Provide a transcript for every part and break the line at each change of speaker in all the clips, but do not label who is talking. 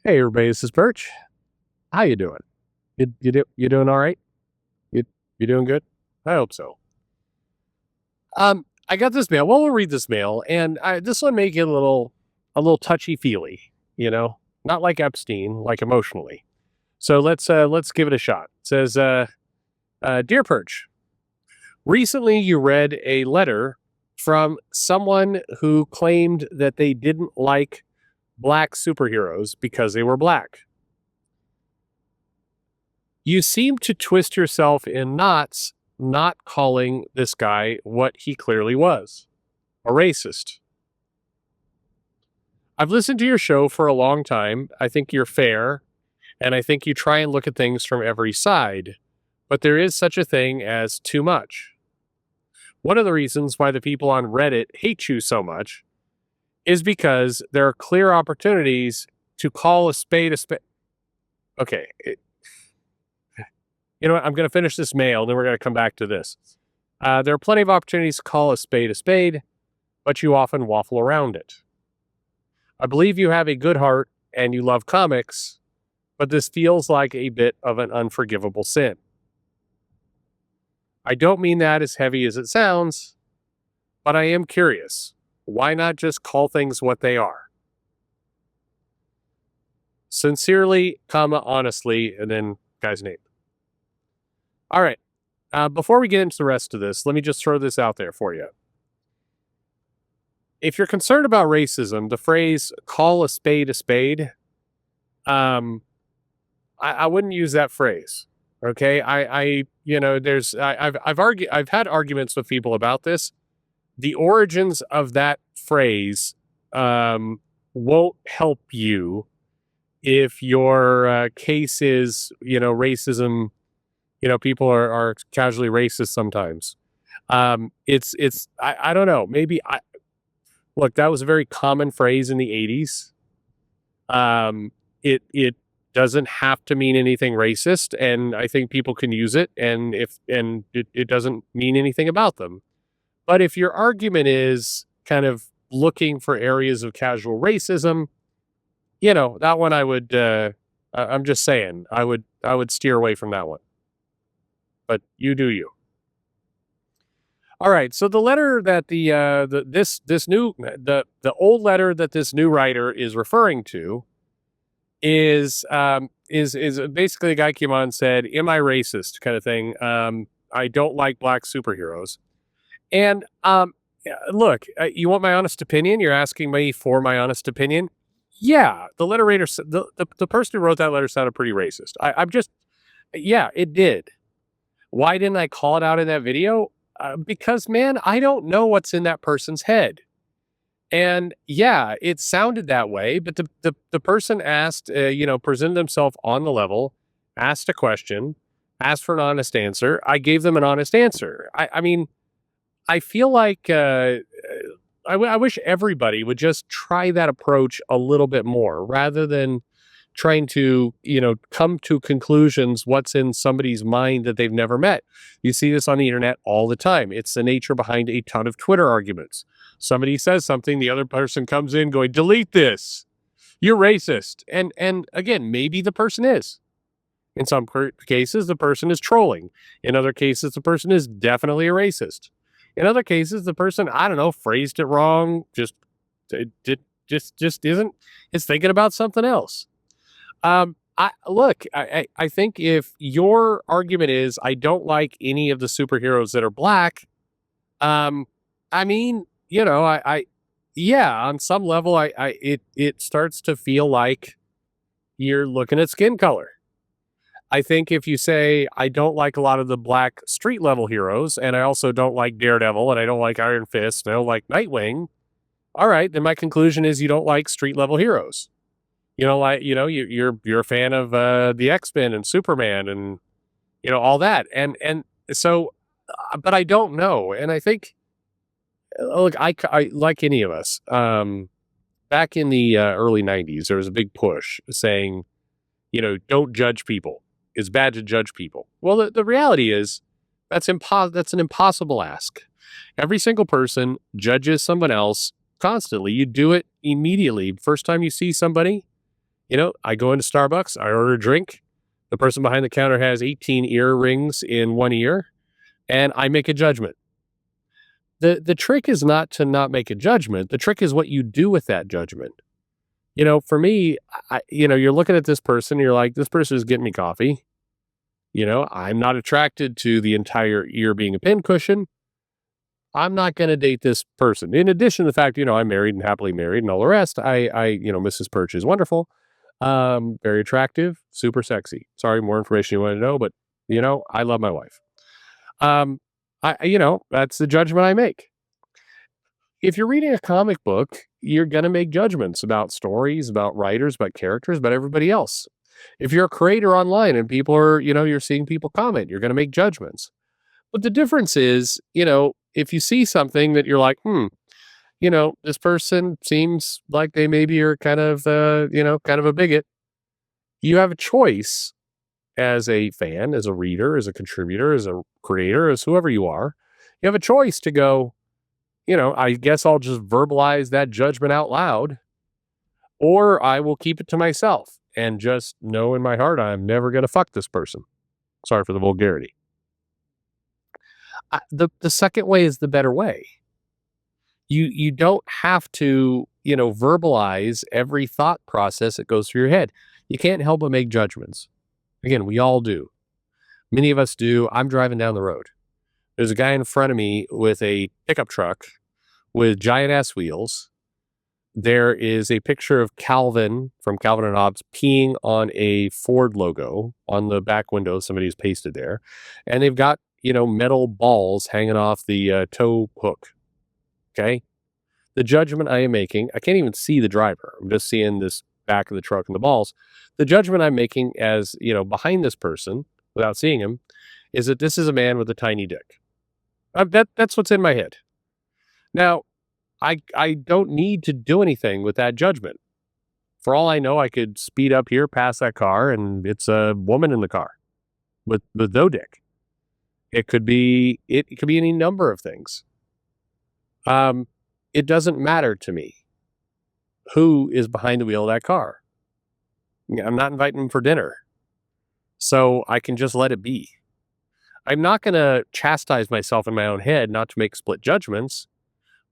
Hey everybody, this is Perch. How you doing? You doing all right? You doing good? I hope so. I got this mail. Well, we'll read this mail, and this one may get a little touchy feely. Not like Epstein, like emotionally. So let's give it a shot. It says, "Dear Perch, recently you read a letter from someone who claimed that they didn't like black superheroes because they were black. You seem to twist yourself in knots not calling this guy what he clearly was, a racist. I've listened to your show for a long time. I think you're fair, and I think you try and look at things from every side, but there is such a thing as too much. One of the reasons why the people on Reddit hate you so much is because there are clear opportunities to call a spade a spade. Okay, you know what? I'm going to finish this mail, then we're going to come back to this. There are plenty of opportunities to call a spade, but you often waffle around it. I believe you have a good heart and you love comics, but this feels like a bit of an unforgivable sin. I don't mean that as heavy as it sounds, but I am curious. Why not just call things what they are? Sincerely, honestly, and then guy's name. All right. Before we get into the rest of this, let me just throw this out there for you. If you're concerned about racism, the phrase "call a spade," I wouldn't use that phrase. Okay, I've had arguments with people about this. The origins of that phrase won't help you if your case is racism. People are casually racist sometimes. I don't know. Maybe look, that was a very common phrase in the 80s. It doesn't have to mean anything racist, and I think people can use it, and it doesn't mean anything about them. But if your argument is kind of looking for areas of casual racism, that one I would. I'm just saying, I would steer away from that one. But you do you. All right. So the letter that the old letter that this new writer is referring to is basically a guy came on and said, "Am I racist?" kind of thing. I don't like black superheroes. And look, you want my honest opinion? You're asking me for my honest opinion. Yeah, the letter writer, the person who wrote that letter sounded pretty racist. Yeah, it did. Why didn't I call it out in that video? Because, man, I don't know what's in that person's head. And yeah, it sounded that way, but the person asked, presented themselves on the level, asked a question, asked for an honest answer. I gave them an honest answer. I mean, I feel like I wish everybody would just try that approach a little bit more rather than trying to, come to conclusions what's in somebody's mind that they've never met. You see this on the internet all the time. It's the nature behind a ton of Twitter arguments. Somebody says something, the other person comes in going, "Delete this. You're racist." And again, maybe the person is. In some cases, the person is trolling. In other cases, the person is definitely a racist. In other cases, the person, I don't know, phrased it wrong, just isn't, is thinking about something else. I think if your argument is I don't like any of the superheroes that are black, I mean, yeah, on some level, it starts to feel like you're looking at skin color. I think if you say I don't like a lot of the black street level heroes, and I also don't like Daredevil, and I don't like Iron Fist, and I don't like Nightwing, all right, then my conclusion is you don't like street level heroes. You're a fan of the X-Men and Superman and all that, and so, but I don't know, and I think, look, I like any of us. Back in the early '90s, there was a big push saying, don't judge people. It's bad to judge people. Well, the reality is that's an impossible ask. Every single person judges someone else constantly. You do it immediately. First time you see somebody, I go into Starbucks, I order a drink. The person behind the counter has 18 earrings in one ear, and I make a judgment. The trick is not to not make a judgment. The trick is what you do with that judgment. For me, you're looking at this person, you're like, this person is getting me coffee. I'm not attracted to the entire ear being a pincushion. I'm not going to date this person. In addition to the fact, I'm married and happily married and all the rest, Mrs. Perch is wonderful, very attractive, super sexy. Sorry, more information you want to know, but I love my wife. That's the judgment I make. If you're reading a comic book, you're going to make judgments about stories, about writers, about characters, about everybody else. If you're a creator online and people are, you're seeing people comment, you're going to make judgments. But the difference is, if you see something that you're like, this person seems like they maybe are kind of, kind of a bigot, you have a choice as a fan, as a reader, as a contributor, as a creator, as whoever you are. You have a choice to go, I guess I'll just verbalize that judgment out loud, or I will keep it to myself and just know in my heart I'm never going to fuck this person. Sorry for the vulgarity. The second way is the better way. You don't have to, verbalize every thought process that goes through your head. You can't help but make judgments. Again, we all do. Many of us do. I'm driving down the road. There's a guy in front of me with a pickup truck with giant ass wheels. There is a picture of Calvin from Calvin and Hobbes peeing on a Ford logo on the back window. Somebody's pasted there. And they've got, metal balls hanging off the tow hook. Okay. The judgment I am making, I can't even see the driver. I'm just seeing this back of the truck and the balls. The judgment I'm making as, behind this person without seeing him is that this is a man with a tiny dick. That's what's in my head. Now, I don't need to do anything with that judgment. For all I know, I could speed up here past that car and it's a woman in the car with no dick. It could be any number of things. It doesn't matter to me who is behind the wheel of that car. I'm not inviting them for dinner. So I can just let it be. I'm not going to chastise myself in my own head not to make split judgments,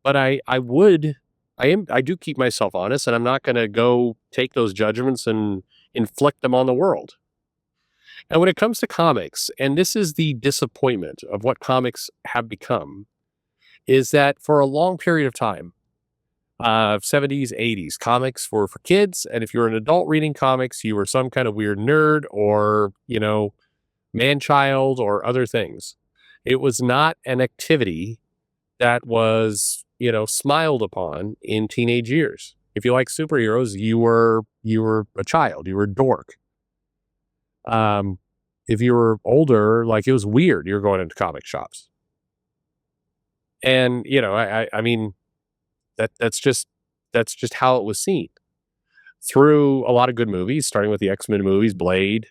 but I do keep myself honest, and I'm not going to go take those judgments and inflict them on the world. And when it comes to comics, and this is the disappointment of what comics have become, is that for a long period of time, 70s, 80s, comics were for kids. And if you were an adult reading comics, you were some kind of weird nerd or, man-child or other things. It was not an activity that was, smiled upon in teenage years. If you like superheroes, you were a child, you were a dork. If you were older, like it was weird, you were going into comic shops. And, I mean, that's just how it was seen through a lot of good movies, starting with the X-Men movies, Blade,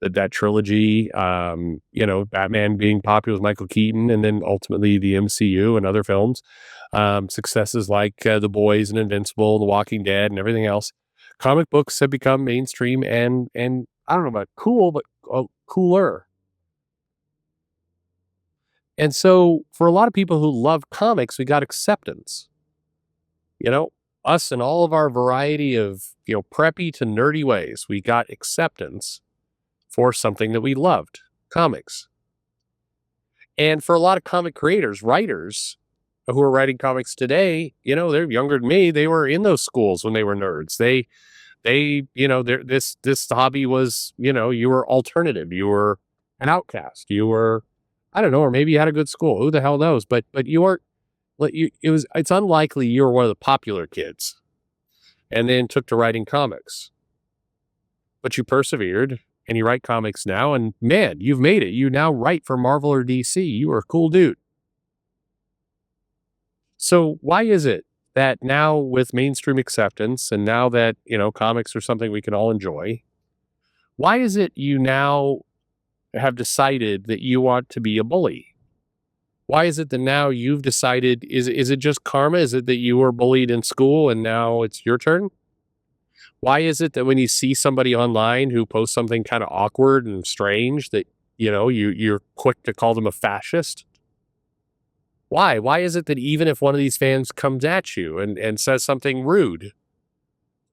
that trilogy, Batman being popular with Michael Keaton, and then ultimately the MCU and other films, successes like The Boys and Invincible, The Walking Dead, and everything else. Comic books have become mainstream and I don't know about cool, but cooler. And so for a lot of people who love comics, we got acceptance. Us in all of our variety of, preppy to nerdy ways, we got acceptance for something that we loved, comics. And for a lot of comic creators, writers who are writing comics today, they're younger than me. They were in those schools when they were nerds. They, this hobby was, you were alternative. You were an outcast. You were, I don't know, or maybe you had a good school. Who the hell knows? But you weren't, it's unlikely you were one of the popular kids and then took to writing comics. But you persevered and you write comics now, and man, you've made it. You now write for Marvel or DC. You are a cool dude. So why is it that now with mainstream acceptance and now that, comics are something we can all enjoy, why is it you now have decided that you want to be a bully? Why is it that now you've decided, is it just karma? Is it that you were bullied in school and now it's your turn? Why is it that when you see somebody online who posts something kind of awkward and strange that, you're quick to call them a fascist? Why? Why is it that even if one of these fans comes at you and says something rude,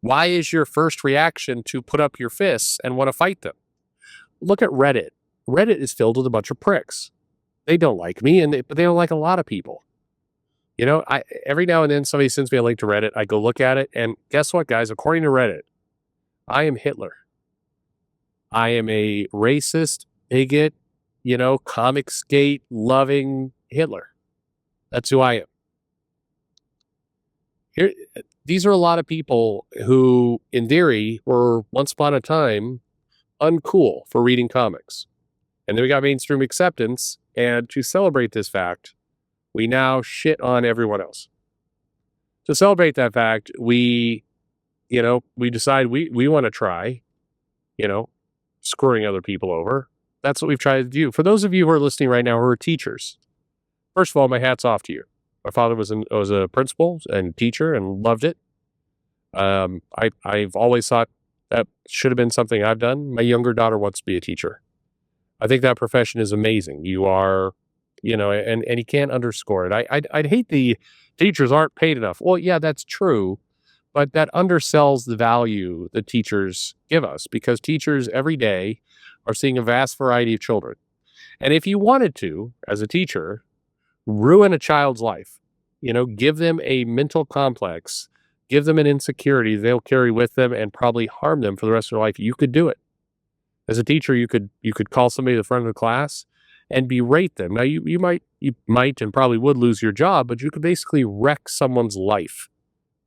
why is your first reaction to put up your fists and want to fight them? Look at Reddit. Reddit is filled with a bunch of pricks. They don't like me, but they don't like a lot of people. I every now and then somebody sends me a link to Reddit. I go look at it, and guess what, guys? According to Reddit, I am Hitler. I am a racist, bigot, comic skate loving Hitler. That's who I am. Here, these are a lot of people who, in theory, were once upon a time uncool for reading comics. And then we got mainstream acceptance. And to celebrate this fact, we now shit on everyone else. To celebrate that fact, we decide we want to try, screwing other people over. That's what we've tried to do. For those of you who are listening right now who are teachers, first of all, my hat's off to you. My father was a principal and teacher and loved it. I've always thought that should have been something I've done. My younger daughter wants to be a teacher. I think that profession is amazing. You are, and you can't underscore it. I'd hate the teachers aren't paid enough. Well, yeah, that's true, but that undersells the value that teachers give us, because teachers every day are seeing a vast variety of children. And if you wanted to, as a teacher, ruin a child's life, give them a mental complex, give them an insecurity they'll carry with them and probably harm them for the rest of their life, you could do it. As a teacher, you could call somebody to the front of the class and berate them. Now, you might and probably would lose your job, but you could basically wreck someone's life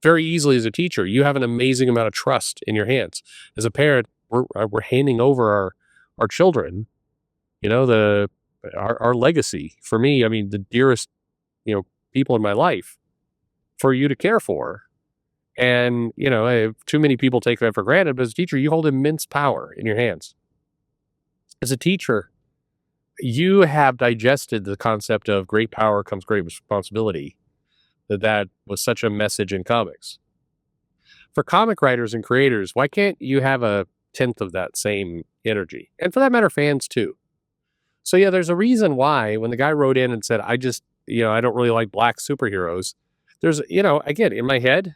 very easily as a teacher. You have an amazing amount of trust in your hands. As a parent, we're handing over our children, our legacy. For me, I mean, the dearest, people in my life for you to care for. And, too many people take that for granted, but as a teacher, you hold immense power in your hands. As a teacher, you have digested the concept of great power comes great responsibility. That was such a message in comics. For comic writers and creators, why can't you have a tenth of that same energy? And for that matter, fans too. So yeah, there's a reason why when the guy wrote in and said, I just, I don't really like black superheroes. There's, again, in my head,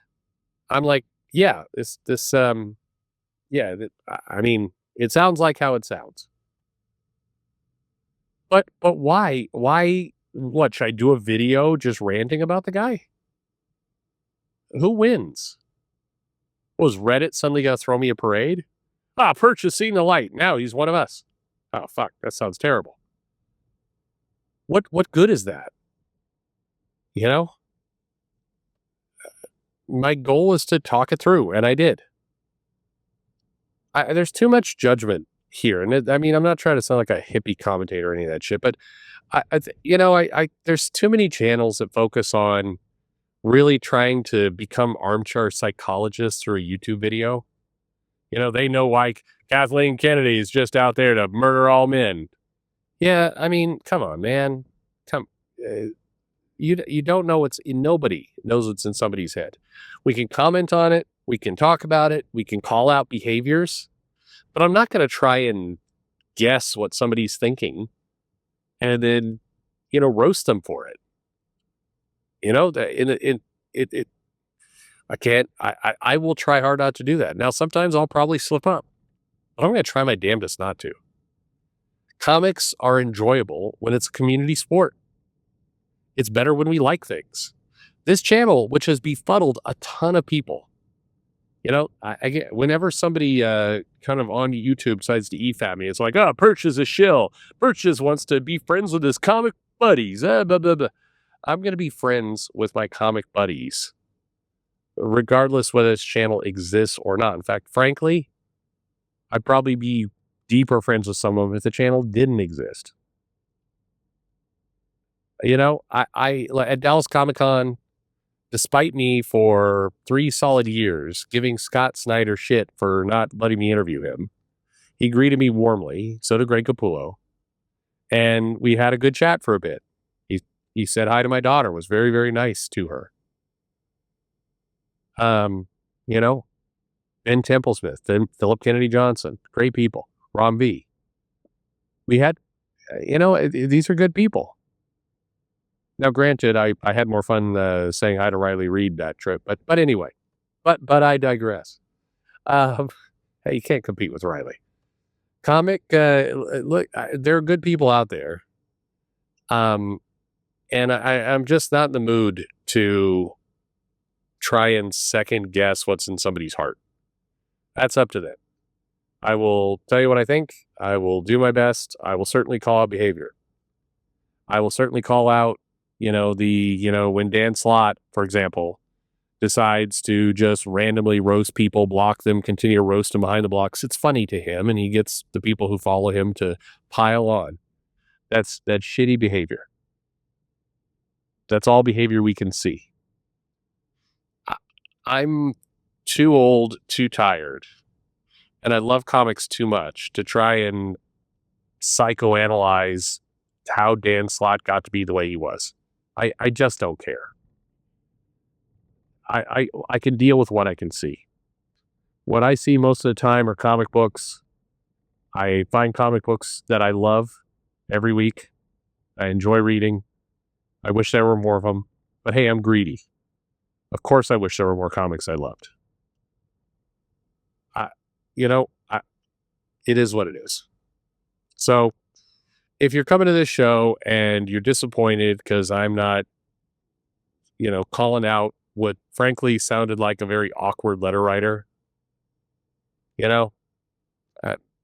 I'm like, yeah, I mean, it sounds like how it sounds. But why? What, should I do a video just ranting about the guy? Who wins? Was Reddit suddenly going to throw me a parade? Perch has seen the light. Now he's one of us. Oh, fuck. That sounds terrible. What good is that? My goal is to talk it through, and I did. There's too much judgment here. And I'm not trying to sound like a hippie commentator or any of that shit, but there's too many channels that focus on really trying to become armchair psychologists through a YouTube video. They know why Kathleen Kennedy is just out there to murder all men. Yeah, come on, man. You don't know nobody knows what's in somebody's head. We can comment on it. We can talk about it. We can call out behaviors, but I'm not going to try and guess what somebody's thinking and then, roast them for it. I can't, I will try hard not to do that. Now, sometimes I'll probably slip up, but I'm going to try my damnedest not to. Comics are enjoyable when it's a community sport. It's better when we like things. This channel, which has befuddled a ton of people, I get whenever somebody kind of on YouTube decides to EFAP me, it's like, Perch is a shill. Perch just wants to be friends with his comic buddies. Blah, blah, blah. I'm going to be friends with my comic buddies, regardless whether this channel exists or not. In fact, frankly, I'd probably be deeper friends with some of them if the channel didn't exist. I at Dallas Comic-Con, despite me for 3 solid years giving Scott Snyder shit for not letting me interview him, he greeted me warmly. So did Greg Capullo. And we had a good chat for a bit. He said hi to my daughter, was very, very nice to her. Ben Templesmith, then Philip Kennedy Johnson, great people. Ron V. We had, these are good people. Now, granted, I had more fun saying hi to Riley Reid that trip, but anyway, but I digress. Hey, you can't compete with Riley. Look, there are good people out there. And I'm just not in the mood to try and second guess what's in somebody's heart. That's up to them. I will tell you what I think. I will do my best. I will certainly call out behavior. I will certainly call out, when Dan Slott, for example, decides to just randomly roast people, block them, continue to roast them behind the blocks. It's funny to him, and he gets the people who follow him to pile on. That's shitty behavior. That's all behavior we can see. I'm too old, too tired, and I love comics too much to try and psychoanalyze how Dan Slott got to be the way he was. I just don't care. I can deal with what I can see. What I see most of the time are comic books. I find comic books that I love every week. I enjoy reading. I wish there were more of them. But hey, I'm greedy. Of course I wish there were more comics I loved. It is what it is. So if you're coming to this show and you're disappointed because I'm not, calling out what frankly sounded like a very awkward letter writer,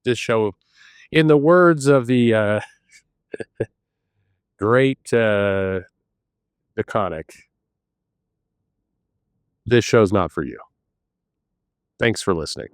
this show, in the words of the great DeConnick, this show's not for you. Thanks for listening.